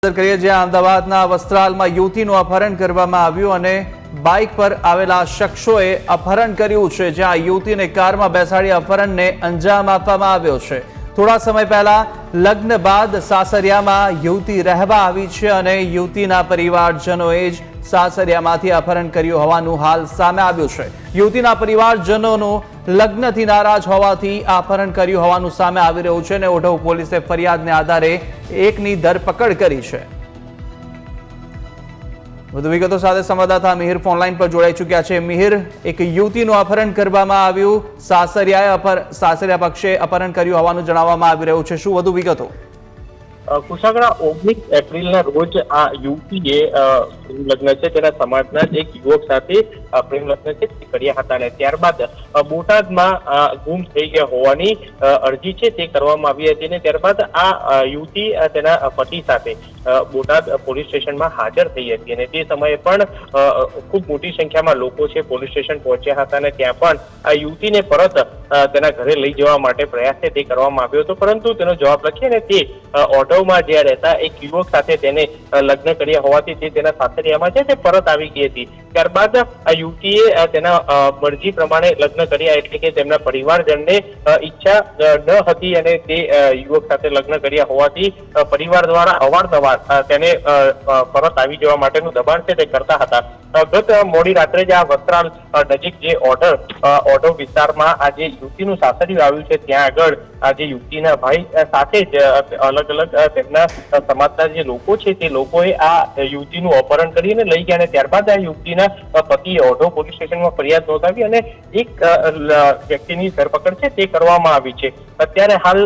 કરીએ જ્યાં અમદાવાદના વસ્ત્રાલમાં યુવતીનું અપહરણ કરવામાં આવ્યું અને બાઇક પર આવેલા શખ્સોએ અપહરણ કર્યું છે, જ્યાં યુવતીને કારમાં બેસાડી અપહરણને અંજામ આપવામાં આવ્યો છે। થોડા સમય પહેલા લગ્ન બાદ સાસરિયામાં યુવતી રહેવા આવી છે અને યુવતીના પરિવારજનોએ જ સાસરિયામાંથી અપહરણ કર્યું હોવાનું હાલ સામે આવ્યું છે। યુવતીના પરિવારજનોનું લગ્નથી નારાજ હોવાથી અપહરણ કર્યું હોવાનું સામે આવી રહ્યું છે અને ઓઢવ પોલીસે ફરિયાદને આધારે એકની ધરપકડ કરી છે। વધુ વિગતો સાથે સંવાદદાતા મિહિર ફોનલાઈન પર જોડાઈ ચૂક્યા છે। મિહિર, એક યુવતીનું અપહરણ કરવામાં આવ્યું, સાસરિયા પક્ષે અપહરણ કર્યું હોવાનું જણાવવામાં આવી રહ્યું છે, શું વધુ વિગતો? કુશાગરા 19 એપ્રિલના રોજ આ યુવતીએ પ્રેમ લગ્ન છે તેના સમાજના જ એક યુવક સાથે પ્રેમ લગ્ન છે તે કર્યા હતા અને ત્યારબાદ બોટાદમાં ગુમ થઈ ગયા હોવાની અરજી છે તે કરવામાં આવી હતી અને ત્યારબાદ આ યુવતી તેના પતિ સાથે બોટાદ પોલીસ સ્ટેશનમાં હાજર થઈ હતી અને તે સમયે પણ ખૂબ મોટી સંખ્યામાં લોકો છે પોલીસ સ્ટેશન પહોંચ્યા હતા અને ત્યાં પણ આ યુવતીને પરત તેના ઘરે લઈ જવા માટે પ્રયાસ છે તે કરવામાં આવ્યો હતો, પરંતુ તેનો જવાબ લખી અને તે ઓઢવમાં જ્યાં રહેતા એક યુવક સાથે તેને લગ્ન કર્યા હોવાથી તે તેના સાસરિયામાં છે તે પરત આવી ગઈ હતી। ત્યારબાદ આ યુવતીએ તેના મરજી પ્રમાણે લગ્ન કર્યા, એટલે કે તેમના પરિવારજનને ઈચ્છા ન હતી અને તે યુવક સાથે લગ્ન કર્યા હોવાથી પરિવાર દ્વારા અવારનવાર તેને પરત આવી જવા માટેનું દબાણ છે તે કરતા હતા। ગત મોડી રાત્રે જ આ વસ્ત્રાલ નજીક જે ઓઢવ વિસ્તારમાં આ જે યુવતીનું સાસરિયું આવ્યું છે ત્યાં આગળ આ જે યુવતીના ભાઈ સાથે જ અલગ અલગ તેમના સમાજના જે લોકો છે તે લોકોએ આ યુવતીનું અપહરણ કરીને લઈ ગયા અને ત્યારબાદ આ યુવતીના પતિએ ઓઢવ પોલીસ સ્ટેશનમાં ફરિયાદ નોંધાવી અને એક વ્યક્તિની ધરપકડ છે તે કરવામાં આવી છે। અત્યારે હાલ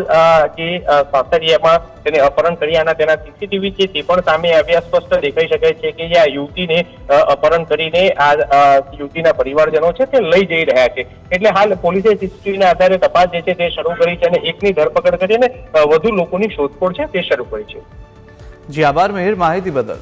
જે સાસરિયામાં તેને અપહરણ કર્યાના તેના સીસીટીવી છે તે પણ સામે આવ્યા, સ્પષ્ટ દેખાઈ શકે છે કે આ યુવતીને અપહરણ કરીને આ યુવતીના પરિવારજનો છે તે લઈ જઈ રહ્યા છે। એટલે હાલ પોલીસે સીસીટીવીના આધારે તપાસ જે છે તે શરૂ કરી છે અને એકની ધરપકડ કરીને વધુ લોકોની શોધખોળ છે તે શરૂ કરી છે। જી આભાર મિહિર, માહિતી બદલ।